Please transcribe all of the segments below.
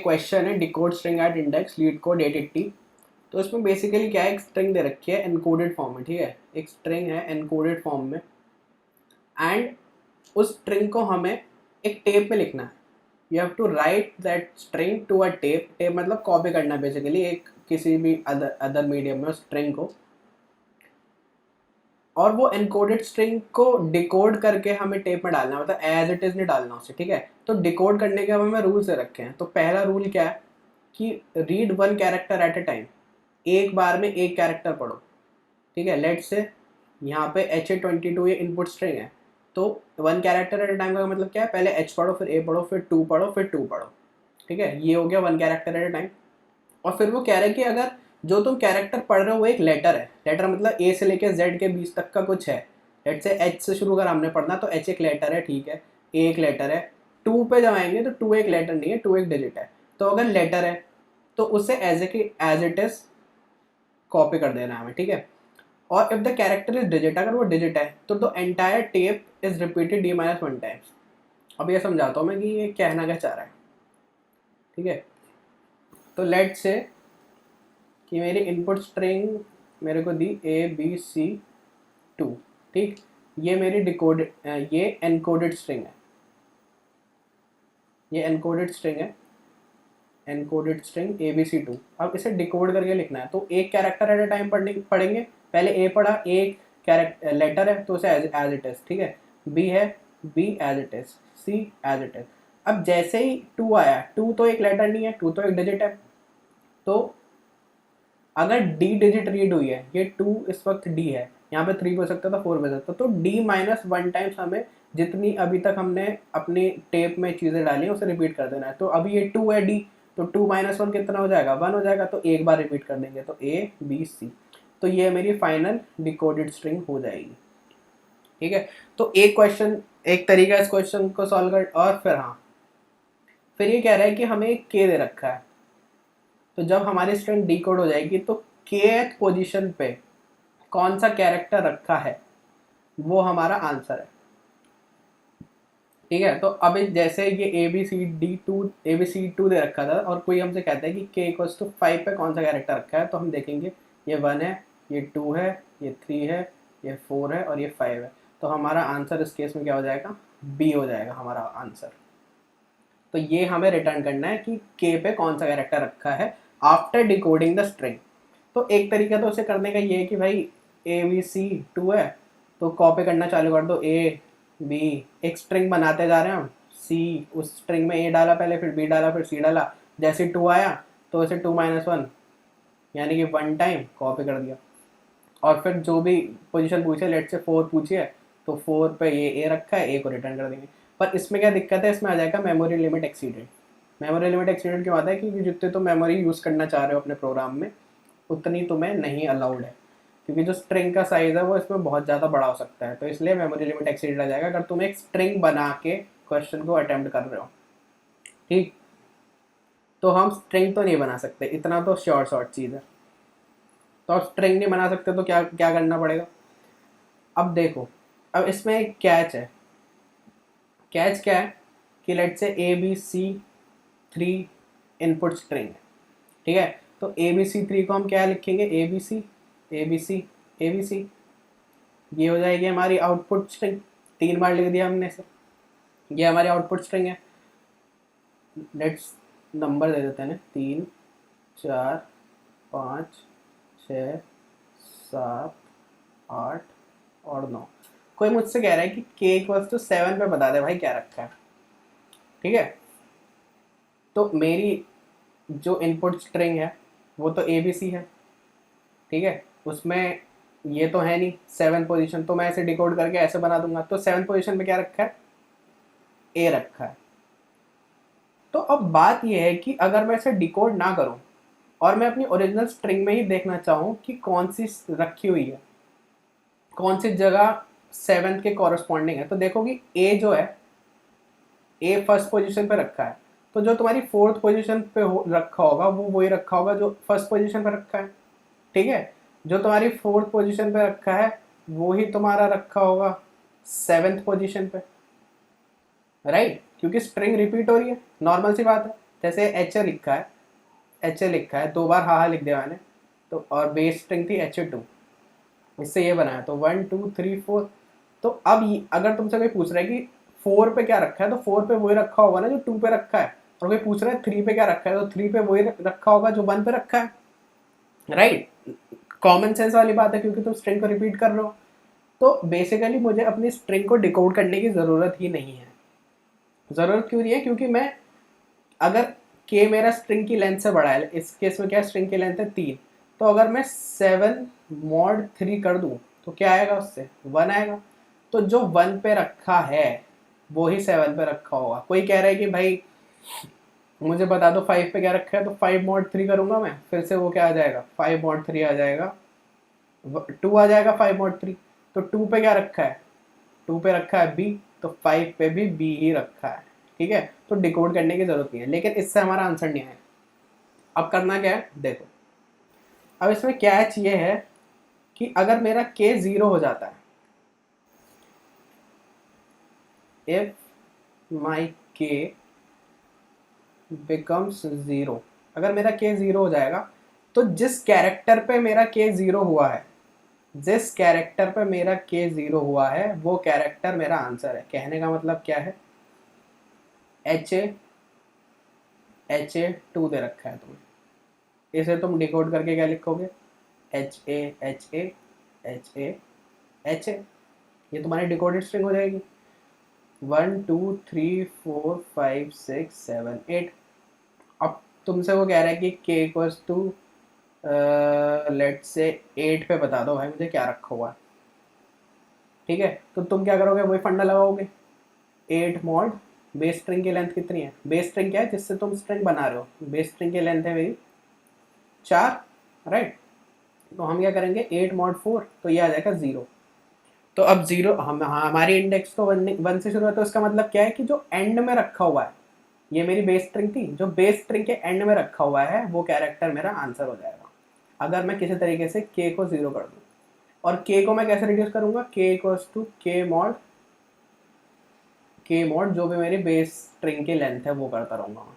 एक क्वेश्चन है decode string at index LeetCode 880। तो इसमें बेसिकली क्या है, एक स्ट्रिंग दे रखी है एनकोडेड फॉर्म में, ठीक है, एक स्ट्रिंग है एनकोडेड फॉर्म में एंड उस स्ट्रिंग को हमें एक टेप में लिखना है। You have to write that string to a tape. Tape मतलब कॉपी करना बेसिकली एक किसी भी अदर मीडियम में उस स्ट्रिंग को, और वो एनकोडेड स्ट्रिंग को डिकोड करके हमें टेप में डालना है, मतलब एज इट इज नहीं डालना उसे, ठीक है। तो डिकोड करने के हमें रूल से रखे हैं। तो पहला रूल क्या है कि रीड वन कैरेक्टर एट ए टाइम, एक बार में एक कैरेक्टर पढ़ो, ठीक है। लेट्स से यहाँ पे HA22 ये इनपुट स्ट्रिंग है, तो वन कैरेक्टर एट ए टाइम का मतलब क्या है, पहले H पढ़ो, फिर A पढ़ो, फिर 2 पढ़ो, फिर 2 पढ़ो, ठीक है। ये हो गया वन कैरेक्टर एट ए टाइम। और फिर वो कह रहे हैं कि अगर जो तुम कैरेक्टर पढ़ रहे हो वो एक लेटर है, लेटर मतलब A से लेके Z के बीच तक का कुछ है। लेट्स से H से शुरू कर हमने पढ़ना, तो H एक लेटर है, ठीक है, A एक लेटर है। 2 पे जब आएंगे तो 2 एक लेटर नहीं है, 2 एक डिजिट है। तो अगर लेटर है तो उसे एज इट इज कॉपी कर देना है हमें, ठीक है। और if the character is digit, अगर वो डिजिट है तो the entire tape is repeated D-1 times. अब ये समझाता हूँ मैं कि ये कहना क्या चाह रहा है, ठीक है। तो लेट्स से कि मेरी इनपुट स्ट्रिंग मेरे को दी ABC2, ठीक। ये मेरी डिकोडेड, ये एनकोडेड स्ट्रिंग है, ये एनकोडेड स्ट्रिंग है, एनकोडेड स्ट्रिंग ABC2। अब इसे डिकोड करके लिखना है, तो एक कैरेक्टर एट ए टाइम पढ़ेंगे। पहले A पढ़ा, एक कैरेक्टर लेटर है तो उसे एज इट इज, ठीक है। B है, B as it is, C as it is. अब जैसे ही 2 आया, 2 तो एक लेटर नहीं है, 2 तो एक डिजिट है। तो अगर D डिजिट रीड हुई है, ये 2 इस वक्त D है, यहाँ पे 3 हो सकता था, 4 हो सकता, तो D-1 टाइम्स हमें जितनी अभी तक हमने अपनी टेप में चीज़ें डाली हैं उसे रिपीट कर देना है। तो अभी ये 2 है D, तो 2-1 कितना हो जाएगा, 1 हो जाएगा। तो एक बार रिपीट कर देंगे, तो ABC। तो ये मेरी फाइनल डिकोडेड स्ट्रिंग हो जाएगी, ठीक है। तो एक क्वेश्चन, एक तरीका इस क्वेश्चन को सॉल्व कर। और फिर हाँ, फिर ये कह रहा है कि हमें एक K दे रखा है, तो जब हमारी स्ट्रिंग डिकोड हो जाएगी तो Kth पोजीशन पे कौन सा कैरेक्टर रखा है वो हमारा आंसर है, ठीक है। तो अब जैसे ये ABC2 दे रखा था और कोई हमसे कहता है कि K=5 पे कौन सा कैरेक्टर रखा है, तो हम देखेंगे ये 1 है, ये 2 है, ये 3 है, ये 4 है और ये 5 है। तो हमारा आंसर इस केस में क्या हो जाएगा, B हो जाएगा हमारा आंसर। तो ये हमें रिटर्न करना है कि K पे कौन सा कैरेक्टर रखा है आफ्टर डिकोडिंग द स्ट्रिंग। तो एक तरीका तो उसे करने का ये है कि भाई ABC2 है तो कॉपी करना चालू कर दो, A B, एक स्ट्रिंग बनाते जा रहे हैं हम, C, उस स्ट्रिंग में A डाला पहले, फिर B डाला, फिर C डाला। जैसे 2 आया तो इसे 2-1 यानी कि 1 टाइम कॉपी कर दिया। और फिर जो भी पोजीशन पूछे, लेट से 4 पूछिए, तो 4 पे ये A रखा है, A को रिटर्न कर देंगे। पर इसमें क्या दिक्कत है, इसमें आ जाएगा memory limit exceeded. Memory limit exceeded क्यों आता है, क्योंकि जितने तो मेमोरी यूज़ करना चाह रहे हो अपने प्रोग्राम में उतनी तुम्हें नहीं अलाउड है, क्योंकि जो स्ट्रिंग का साइज़ है वो इसमें बहुत ज़्यादा बड़ा हो सकता है। तो इसलिए मेमोरी लिमिट एक्सीडेड आ जाएगा अगर तुम एक स्ट्रिंग बना के क्वेश्चन को अटेम्प्ट कर रहे हो, ठीक। तो हम स्ट्रिंग तो नहीं बना सकते, इतना तो शॉर्ट चीज़ है। तो अब स्ट्रिंग नहीं बना सकते तो क्या क्या करना पड़ेगा। अब देखो, अब इसमें एक कैच है। कैच क्या है कि लेट से ABC3 इनपुट स्ट्रिंग है, ठीक है। तो ABC3 को हम क्या लिखेंगे, ABC ABC ABC, ये हो जाएगी हमारी आउटपुट स्ट्रिंग। 3 बार लिख दिया हमने इसे, ये हमारी आउटपुट स्ट्रिंग है। लेट्स नंबर दे देते हैं, 3 4 5 6 7 8 और 9। कोई मुझसे कह रहा है कि K=7 पे बता दे भाई क्या रखा है, ठीक है। तो मेरी जो इनपुट स्ट्रिंग है वो तो ABC है, ठीक है। उसमें ये तो है नहीं 7 पोजीशन, तो मैं ऐसे डिकोड करके ऐसे बना दूंगा। तो 7 पोजीशन पे क्या रखा है, A रखा है। तो अब बात ये है कि अगर मैं इसे डिकोड ना करूं और मैं अपनी ओरिजिनल स्ट्रिंग में ही देखना चाहूँ कि कौन सी रखी हुई है, कौन सी जगह 7 के कॉरस्पॉन्डिंग है, तो देखो कि A जो है, A फर्स्ट पोजीशन पे रखा है। तो जो तुम्हारी 4th पोजीशन पे रखा होगा वो वही रखा होगा जो फर्स्ट पोजीशन पे रखा है, ठीक है। जो तुम्हारी 4th पोजीशन पे रखा है वो ही तुम्हारा रखा होगा 7th पोजीशन पे, राइट। क्योंकि स्ट्रिंग रिपीट हो रही है, नॉर्मल सी बात है। जैसे एच ए लिखा है 2 बार हाँ हाँ लिख दिया मैंने, तो और बेस स्ट्रिंग थी HA2, इससे ये बनाया, तो 1 2 3 4। तो अब अगर तुमसे कोई पूछ रहा है कि 4 पे क्या रखा है, तो 4 पे वही रखा होगा ना जो 2 पे रखा है, और कोई पूछ रहा है 3 पे क्या रखा है, तो 3 पे वही रखा होगा जो 1 पे रखा है, राइट। कॉमन सेंस वाली बात है, क्योंकि तुम स्ट्रिंग को रिपीट कर रहे हो। तो बेसिकली मुझे अपनी स्ट्रिंग को डिकोड करने की ज़रूरत ही नहीं है। ज़रूरत क्यों नहीं है? क्योंकि मैं अगर के मेरा स्ट्रिंग की लेंथ से बड़ा है, इस केस में क्या स्ट्रिंग की लेंथ है 3, तो अगर मैं 7 mod 3 कर दूं तो क्या आएगा, उससे 1 आएगा। तो जो 1 पे रखा है वो ही 7 पे रखा होगा। कोई कह रहा है कि भाई मुझे बता दो 5 पे क्या रखा है, तो 5 mod 3 करूंगा मैं, फिर से वो क्या आ जाएगा, 5 mod 3 आ जाएगा, 2 आ जाएगा 5 mod 3। तो 2 पे क्या रखा है, 2 पे रखा है बी, तो 5 पे भी बी ही रखा है, ठीक है। तो डिकोड करने की जरूरत नहीं है, लेकिन इससे हमारा आंसर नहीं आया। अब करना क्या है देखो, अब इसमें कैच ये है कि अगर मेरा के 0 हो जाता है, इफ माई के बिकम्स 0, अगर मेरा के 0 हो जाएगा, तो जिस कैरेक्टर पे मेरा के 0 हुआ है, जिस कैरेक्टर पे मेरा के 0 हुआ है वो कैरेक्टर मेरा आंसर है। कहने का मतलब क्या है, HA 2 दे रखा है तुम्हें, इसे तुम डिकोड करके क्या लिखोगे, HA ये तुम्हारी डिकोडेड स्ट्रिंग हो जाएगी। 1 2 3 4 5 6 7 8। अब तुमसे वो कह रहा है कि के इक्वल्स टू लेट से 8 पे बता दो भाई मुझे क्या रखा हुआ है, ठीक है। तो तुम क्या करोगे, वही फंडा लगाओगे, 8 mod, बेस स्ट्रिंग की लेंथ कितनी है, बेस स्ट्रिंग क्या है जिससे तुम स्ट्रिंग बना रहे हो, बेस स्ट्रिंग की लेंथ है मेरी 4, राइट। तो हम क्या करेंगे 8 mod 4, तो ये आ जाएगा 0। तो अब 0 हमारी इंडेक्स तो 1 से शुरू है, तो इसका मतलब क्या है कि जो एंड में रखा हुआ है, ये मेरी बेस स्ट्रिंग थी, जो बेस स्ट्रिंग के एंड में रखा हुआ है वो कैरेक्टर मेरा आंसर हो जाएगा, अगर मैं किसी तरीके से के को 0 कर दूँ। और के को मैं कैसे रिड्यूस करूंगा, के इक्वल्स टू के मॉड जो भी मेरी बेस स्ट्रिंग की लेंथ है वो करता रहूंगा मैं,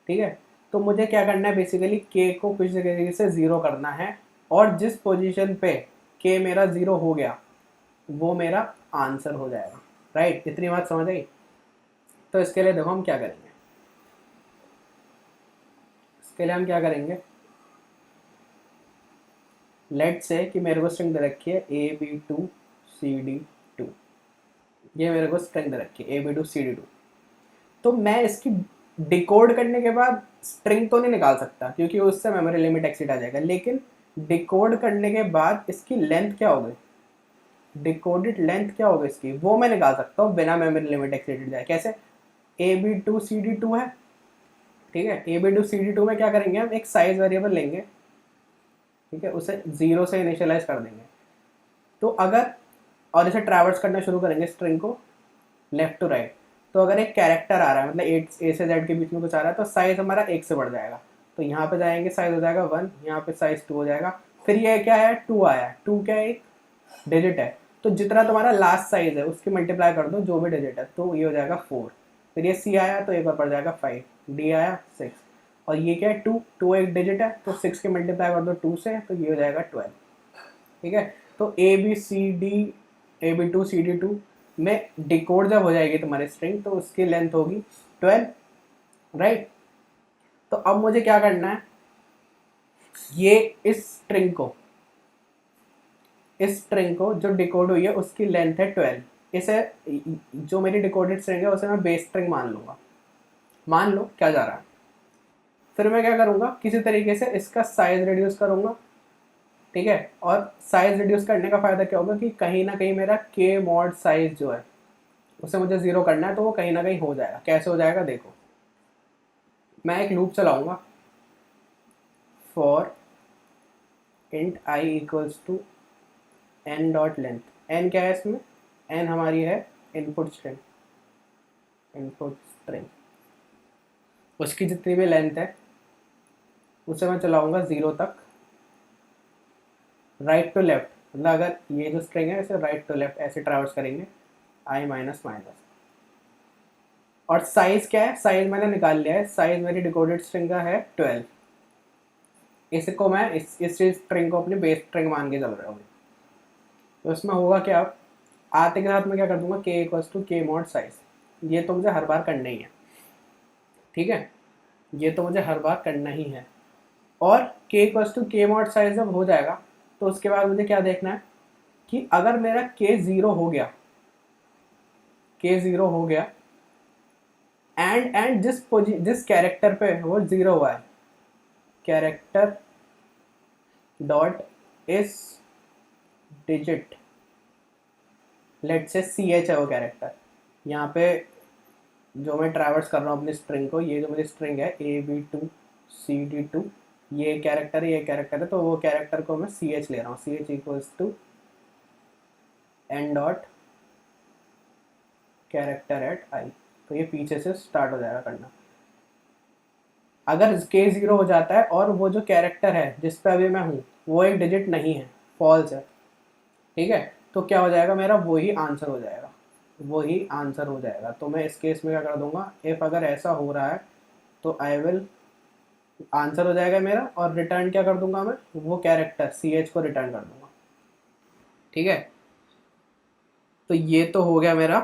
ठीक है। तो मुझे क्या करना है, बेसिकली के को कुछ तरीके से 0 करना है, और जिस पोजीशन पे के मेरा 0 हो गया वो मेरा आंसर हो जाएगा, राइट। इतनी बात समझ आई। तो इसके लिए देखो हम क्या करेंगे, इसके लिए हम क्या करेंगे, लेट से कि मेरे को स्ट्रिंग दे रखी है AB2CD2, ये मेरे को स्ट्रिंग दे रखी है AB2CD2। तो मैं इसकी डिकोड करने के बाद स्ट्रिंग तो नहीं निकाल सकता क्योंकि उससे मेमोरी लिमिट एक्सीड आ जाएगा, लेकिन डिकोड करने के बाद इसकी लेंथ क्या होगी, डिकोडेड लेंथ क्या होगी इसकी, वो मैं निकाल सकता हूँ बिना मेमोरी लिमिट एक्सीडेड जाए। कैसे, AB2CD2 है, ठीक है। AB2CD2 में क्या करेंगे, हम एक साइज वेरिएबल लेंगे, ठीक है, उसे 0 से इनिशियलाइज कर देंगे। तो अगर, और इसे ट्रैवर्स करना शुरू करेंगे स्ट्रिंग को लेफ्ट टू राइट, तो अगर एक कैरेक्टर आ रहा है, मतलब ए से जेड के बीच में कुछ आ रहा है, तो साइज हमारा 1 से बढ़ जाएगा। तो यहाँ पे जाएंगे साइज हो जाएगा 1, यहाँ पे साइज 2 हो जाएगा। फिर ये क्या है, 2 आया है, 2 क्या है, एक डिजिट है, तो जितना तुम्हारा लास्ट साइज है उसकी मल्टीप्लाई कर दो जो भी डिजिट है, तो ये हो जाएगा 4। फिर ये सी आया तो एक और बढ़ जाएगा 5, डी आया 6, और ये क्या है 2, 2 एक डिजिट है, तो 6 की मल्टीप्लाई कर दो 2 से, तो ये हो जाएगा 12, ठीक है। तो AB2CD2 में डिकोड जब हो जाएगी तुम्हारी स्ट्रिंग, तो उसकी लेंथ होगी 12, राइट। तो अब मुझे क्या करना है, ये इस स्ट्रिंग को जो डिकोड हुई है उसकी लेंथ है 12, इसे जो मेरी डिकोडेड स्ट्रिंग है उसे मैं बेस स्ट्रिंग मान लूंगा, मान लो क्या जा रहा है। फिर मैं क्या करूंगा, किसी तरीके से इसका साइज रिड्यूस करूंगा, ठीक है। और साइज रिड्यूस करने का फायदा क्या होगा कि कहीं ना कहीं मेरा के मॉड साइज जो है उसे मुझे 0 करना है, तो वो कहीं ना कहीं हो जाएगा। कैसे हो जाएगा देखो, मैं एक लूप चलाऊंगा, for int I equals to N dot length, N क्या है इसमें, एन हमारी है इनपुट स्ट्रिंग, उसकी जितनी भी लेंथ है उसे मैं चलाऊंगा 0 तक, राइट टू लेफ्ट, मतलब अगर ये जो स्ट्रिंग है इसे राइट टू लेफ्ट ऐसे ट्रैवर्स करेंगे, आई माइनस माइनस, और साइज क्या है, साइज मैंने निकाल लिया है, साइज मेरी डिकोडेड स्ट्रिंग का है 12। इसको मैं इस स्ट्रिंग को अपनी बेस स्ट्रिंग मान के चल रहा हूँ। तो इसमें होगा क्या, आते के साथ मैं क्या कर दूंगा, k इक्वल्स टू के मॉड साइज। ये तो मुझे हर बार करना ही है, ठीक है, ये तो मुझे हर बार करना ही है। और k इक्वल्स टू के मॉड साइज जब हो जाएगा तो उसके बाद मुझे क्या देखना है कि अगर मेरा k ज़ीरो हो गया, k ज़ीरो हो गया एंड जिस कैरेक्टर पे वो ज़ीरो हुआ है, character dot is digit, late से सी एच है वो कैरेक्टर, यहाँ पे जो मैं ट्रैवर्स कर रहा हूँ अपनी स्ट्रिंग को, ये जो मेरी स्ट्रिंग है ABCD2, ये कैरेक्टर है, ये कैरेक्टर है, तो वो कैरेक्टर को मैं सी एच ले रहा हूँ, C H equals to N dot character at I. तो ये पीछे से स्टार्ट हो जाएगा करना। अगर के ज़ीरो हो जाता है और वो जो कैरेक्टर है जिस पे अभी मैं हूँ वो एक डिजिट नहीं है, फॉल्स है, ठीक है, तो क्या हो जाएगा मेरा, वही आंसर हो जाएगा, वही आंसर हो जाएगा। तो मैं इस केस में क्या कर दूंगा, इफ़ अगर ऐसा हो रहा है तो आई विल, आंसर हो जाएगा मेरा, और रिटर्न क्या कर दूंगा मैं, वो कैरेक्टर सी एच को रिटर्न कर दूंगा, ठीक है। तो ये तो हो गया मेरा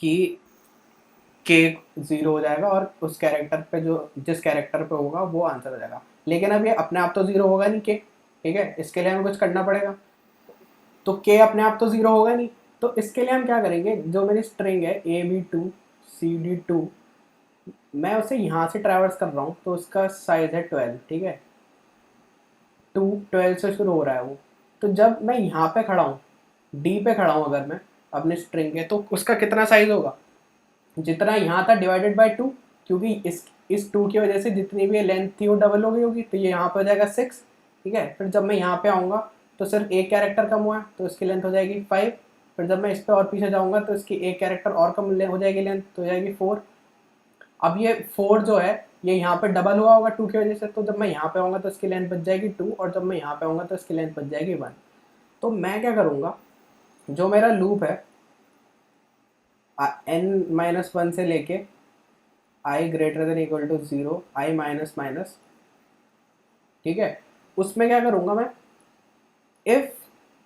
कि के ज़ीरो हो जाएगा और उस कैरेक्टर पे जो जिस कैरेक्टर पे होगा वो आंसर हो जाएगा। लेकिन अब ये अपने आप तो ज़ीरो होगा नहीं के, ठीक है, इसके लिए हमें कुछ करना पड़ेगा। तो के अपने आप तो ज़ीरो होगा नहीं, तो इसके लिए हम क्या करेंगे, जो मेरी स्ट्रिंग है ABCD2, मैं उसे यहाँ से ट्रैवर्स कर रहा हूँ तो उसका साइज़ है 12, ठीक है, 12 से शुरू हो रहा है वो। तो जब मैं यहाँ पे खड़ा हूँ, डी पे खड़ा हूँ अगर मैं अपने स्ट्रिंग के, तो उसका कितना साइज़ होगा, जितना यहाँ था डिवाइडेड बाई 2, क्योंकि इस 2 की वजह से जितनी भी लेंथ थी वो डबल हो गई होगी, तो ये यहाँ पे हो जाएगा 6, ठीक है। फिर जब मैं यहाँ पे आऊँगा तो सिर्फ एक कैरेक्टर कम हुआ है तो इसकी लेंथ हो जाएगी 5। फिर जब मैं इस पर और पीछे जाऊँगा तो इसकी एक कैरेक्टर और कम हो जाएगी, लेंथ तो हो जाएगी 4। अब ये 4 जो है ये यहाँ पे डबल हुआ होगा 2 की वजह से, तो जब मैं यहाँ पे आऊँगा तो इसकी लेंथ बच जाएगी 2, और जब मैं यहाँ पे आऊँगा तो इसकी लेंथ बच जाएगी 1। तो मैं क्या करूँगा, जो मेरा लूप है n-1 से लेके I greater than equal to 0, I minus minus, ठीक है, उसमें क्या करूँगा मैं, इफ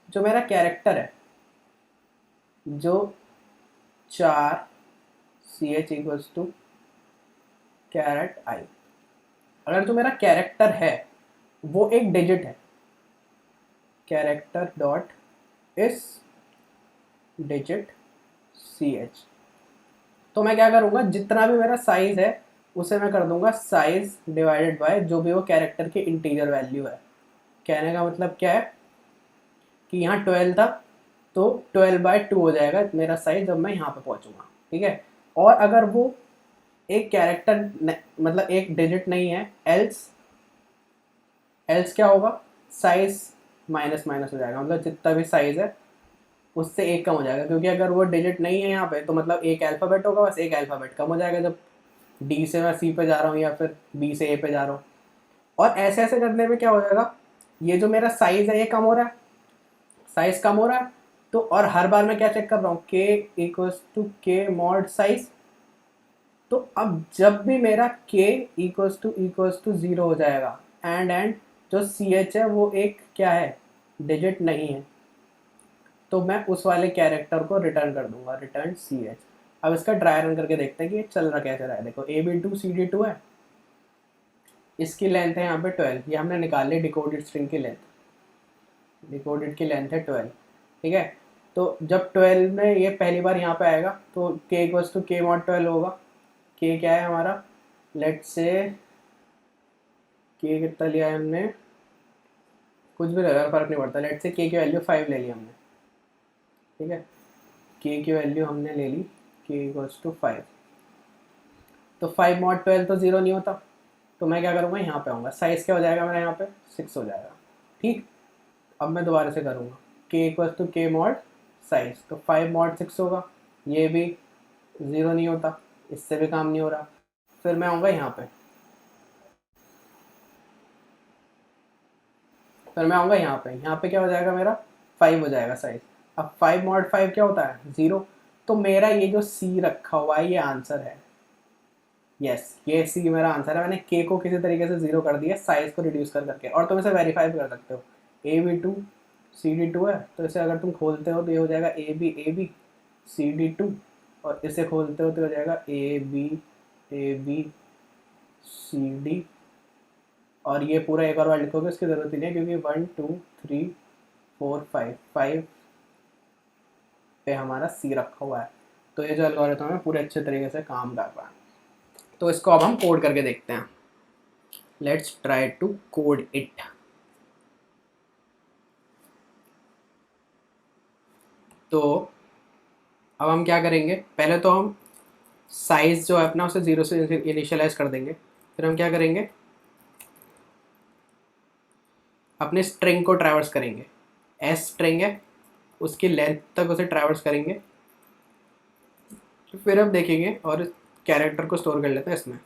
जो मेरा कैरेक्टर है जो 4 C H equals to caret I, अगर जो मेरा कैरेक्टर है वो एक डिजिट है, character dot is digit C H, तो मैं क्या करूँगा, जितना भी मेरा साइज़ है उसे मैं कर दूंगा साइज़ डिवाइडेड बाय जो भी वो कैरेक्टर की इंटीजर वैल्यू है। कहने का मतलब क्या है कि यहाँ 12 था तो 12/2 हो जाएगा मेरा साइज जब मैं यहाँ पे पहुँचूँगा, ठीक है। और अगर वो एक कैरेक्टर मतलब एक डिजिट नहीं है, एल्स एल्स क्या होगा, साइज माइनस माइनस हो जाएगा, मतलब जितना भी साइज है उससे एक कम हो जाएगा, क्योंकि अगर वो डिजिट नहीं है यहाँ पे तो मतलब एक अल्फ़ाबेट होगा, बस एक अल्फ़ाबेट कम हो जाएगा जब डी से मैं सी पे जा रहा हूँ या फिर बी से ए पे जा रहा हूँ। और ऐसे ऐसे करने में क्या हो जाएगा, ये जो मेरा साइज है ये कम हो रहा है, साइज कम हो रहा है, तो और हर बार मैं क्या चेक कर रहा हूँ, के इक्वल्स टू के मॉड साइज। तो अब जब भी मेरा के इक्वल्स टू 0 हो जाएगा एंड जो सी एच है वो एक क्या है, डिजिट नहीं है, तो मैं उस वाले कैरेक्टर को रिटर्न कर दूंगा, रिटर्न सी एच। अब इसका ड्राई रन करके देखते हैं कि ये चल रहा कैसे रहा है। देखो AB2CD2 है, इसकी लेंथ है यहाँ पे 12, ये हमने निकाल ली डिकोडेड स्ट्रिंग की लेंथ, डिकोडेड की लेंथ है 12, ठीक है। तो जब 12 में ये पहली बार यहाँ पे आएगा तो के इक्वल्स टू के मॉड 12 होगा। के क्या है हमारा, लेट से के कितना लिया है हमने, कुछ भी लगा फर्क नहीं पड़ता, लेट से के की वैल्यू 5 ले ली हमने, ठीक है, के की वैल्यू हमने ले ली के इक्वल्स टू 5। तो 5 मॉड 12 तो 0 नहीं होता, तो मैं क्या करूँगा, यहाँ पे आऊँगा, साइज़ क्या हो जाएगा मेरा यहाँ पे 6 हो जाएगा, ठीक। अब मैं दोबारा से करूँगा के इक्वल्स टू के मॉड साइज, तो 5 मॉड 6 होगा, ये भी 0 नहीं होता, इससे भी काम नहीं हो रहा। फिर मैं आऊँगा यहाँ पे, फिर मैं आऊँगा यहाँ पे क्या हो जाएगा मेरा 5 हो जाएगा साइज। अब 5 मॉड 5 क्या होता है 0, तो मेरा ये जो सी रखा हुआ है ये आंसर है। यस, ये सी मेरा आंसर है। मैंने के को किसी तरीके से जीरो कर दिया साइज को रिड्यूस कर करके, और तुम इसे वेरीफाई भी कर सकते हो। AB2 CD2 है, तो इसे अगर तुम खोलते हो तो ये हो जाएगा AB CD2, और इसे खोलते हो तो हो जाएगा ABCD, और ये पूरा एक और बार लिखोगे, इसकी ज़रूरत ही नहीं है क्योंकि 1 2 3 4 5 पे हमारा सी रखा हुआ है। तो ये जो एल्गोरिथम है पूरे अच्छे तरीके से काम कर रहा है। तो इसको अब हम कोड करके देखते हैं। Let's try to code it. तो अब हम क्या करेंगे, पहले तो हम साइज जो है अपना उसे 0 से इनिशियलाइज कर देंगे। फिर हम क्या करेंगे, अपने स्ट्रिंग को ट्रैवर्स करेंगे। एस स्ट्रिंग है, उसकी लेंथ तक उसे ट्रैवर्स करेंगे। फिर हम देखेंगे और कैरेक्टर को स्टोर कर लेते हैं इसमें।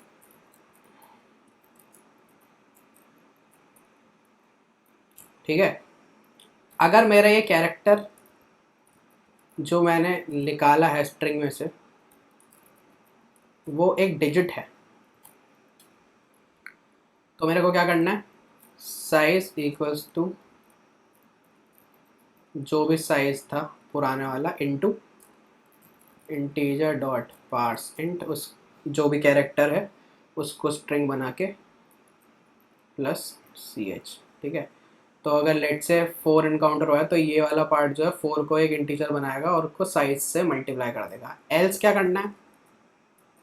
ठीक है, अगर मेरा ये कैरेक्टर जो मैंने निकाला है स्ट्रिंग में से वो एक डिजिट है, तो मेरे को क्या करना है, साइज इक्वल्स टू जो भी साइज था पुराने वाला into integer dot parse int, उस जो भी कैरेक्टर है उसको स्ट्रिंग बना के प्लस CH। ठीक है, तो अगर लेट से 4 इनकाउंटर हुआ है तो ये वाला पार्ट जो है 4 को एक इंटीजर बनाएगा और उसको साइज से मल्टीप्लाई कर देगा। एल्स क्या करना है,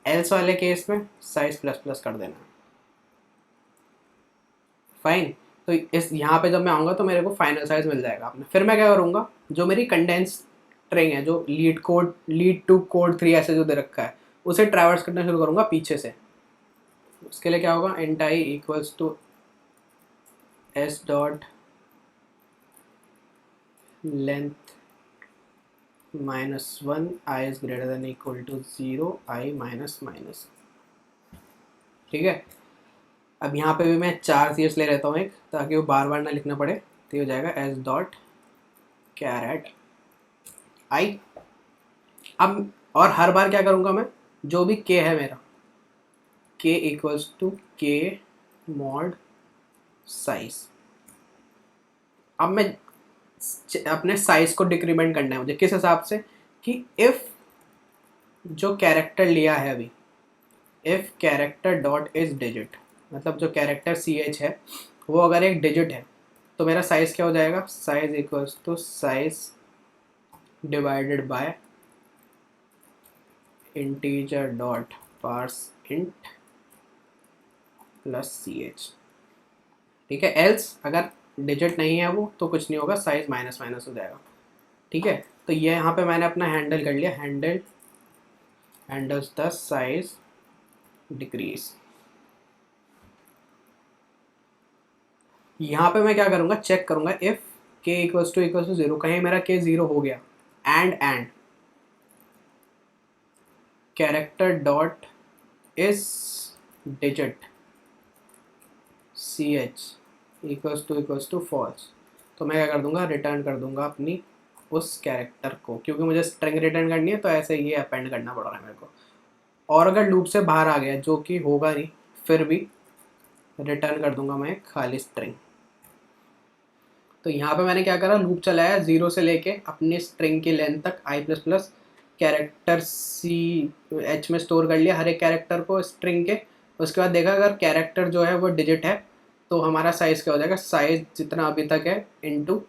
एल्स वाले केस में साइज प्लस प्लस कर देना। फाइन, तो इस यहाँ पे जब मैं आऊँगा तो मेरे को फाइनल साइज मिल जाएगा अपना। फिर मैं क्या करूँगा, जो मेरी कंडेंस स्ट्रिंग है, जो लीड टू कोड 3 ऐसे जो दे रखा है, उसे ट्रैवर्स करना शुरू करूँगा पीछे से। उसके लिए क्या होगा, int I equals to S dot length -1 I is greater than equal to 0 I minus minus. ठीक है, अब यहाँ पे भी मैं 4 CS ले रहता हूँ एक, ताकि वो बार बार ना लिखना पड़े। तो ये हो जाएगा एस डॉट कैरेट आई। अब और हर बार क्या करूँगा मैं, जो भी के है मेरा, के इक्वल्स टू के मॉड साइज। अब मैं अपने साइज को डिक्रीमेंट करना है मुझे, किस हिसाब से, कि इफ़ जो कैरेक्टर लिया है अभी, if character dot is digit, मतलब जो कैरेक्टर CH है वो अगर एक डिजिट है तो मेरा साइज़ क्या हो जाएगा, size equals to size divided by integer dot parse int plus CH। ठीक है, एल्स अगर डिजिट नहीं है वो तो कुछ नहीं होगा, साइज माइनस माइनस हो जाएगा। ठीक है, तो ये यहाँ पे मैंने अपना हैंडल कर लिया, हैंडल्स द साइज डिक्रीज। यहाँ पे मैं क्या करूँगा, चेक करूँगा इफ़ के इक्वल्स टू 0, कहीं मेरा के 0 हो गया, and character dot is digit CH equals to false, तो मैं क्या कर दूंगा, रिटर्न कर दूंगा अपनी उस कैरेक्टर को, क्योंकि मुझे स्ट्रिंग रिटर्न करनी है तो ऐसे ये अपेंड करना पड़ रहा है मेरे को। और अगर लूप से बाहर आ गया, जो कि होगा नहीं, फिर भी रिटर्न कर दूंगा मैं खाली स्ट्रिंग। तो यहाँ पे मैंने क्या करा, लूप चलाया 0 से लेके अपनी स्ट्रिंग की लेंथ तक आई प्लस प्लस कैरेक्टर CH में स्टोर कर लिया हर एक कैरेक्टर को स्ट्रिंग के। उसके बाद देखा अगर कैरेक्टर जो है वो डिजिट है तो हमारा साइज़ क्या हो जाएगा, साइज़ जितना अभी तक है इनटू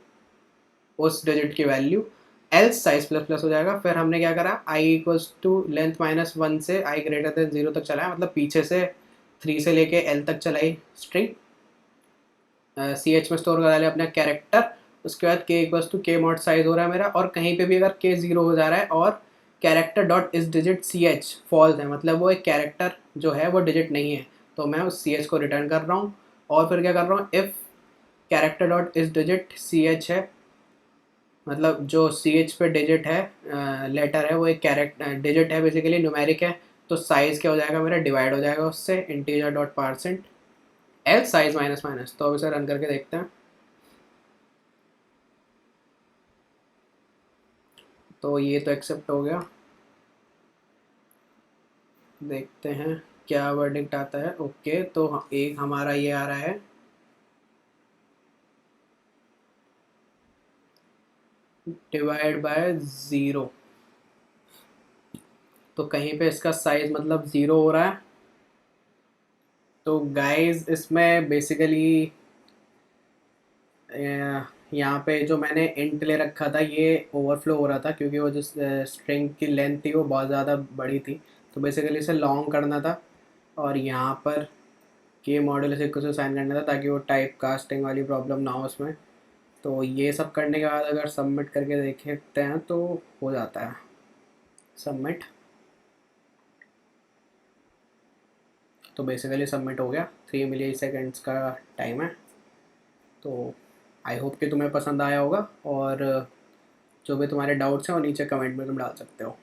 उस डिजिट की value, else size plus plus हो जाएगा। फिर हमने क्या करा, आई इक्वल्स टू लेंथ -1 से आई ग्रेटर देन 0 तक चलाया, मतलब पीछे से 3 से लेके L तक चलाई स्ट्रिंग, CH में स्टोर करा लिया अपना कैरेक्टर। उसके बाद के इक्वल्स टू के मॉड साइज हो रहा है मेरा, और कहीं पे भी अगर के 0 हो जा रहा है और character dot is digit CH false है, मतलब वो एक कैरेक्टर जो है वो डिजिट नहीं है, तो मैं उस CH को रिटर्न कर रहा हूँ। और फिर क्या कर रहा हूँ, if character dot is digit CH है, मतलब जो CH पे डिजिट है, लेटर है, वो एक कैरेक्टर डिजिट है, बेसिकली न्यूमेरिक है, तो साइज़ क्या हो जाएगा मेरा, डिवाइड हो जाएगा उससे integer dot per cent L size minus minus. तो अब इसे रन करके देखते हैं। तो ये तो एक्सेप्ट हो गया, देखते हैं क्या वर्डिक्ट आता है। ओके, तो एक हमारा ये आ रहा है, डिवाइड बाय ज़ीरो। तो कहीं पे इसका साइज मतलब ज़ीरो हो रहा है। तो गाइस इसमें बेसिकली यहाँ पे जो मैंने इंट ले रखा था ये ओवरफ्लो हो रहा था, क्योंकि वो जो स्ट्रिंग की लेंथ थी वो बहुत ज़्यादा बड़ी थी। तो बेसिकली इसे लॉन्ग करना था, और यहाँ पर के मॉडल से कुछ साइन करना था ताकि वो टाइप कास्टिंग वाली प्रॉब्लम ना हो उसमें। तो ये सब करने के बाद अगर सबमिट करके देखते हैं तो हो जाता है सबमिट। तो बेसिकली सबमिट हो गया, 3 मिली सेकेंड्स का टाइम है। तो आई होप कि तुम्हें पसंद आया होगा, और जो भी तुम्हारे डाउट्स हैं वो नीचे कमेंट में तुम डाल सकते हो।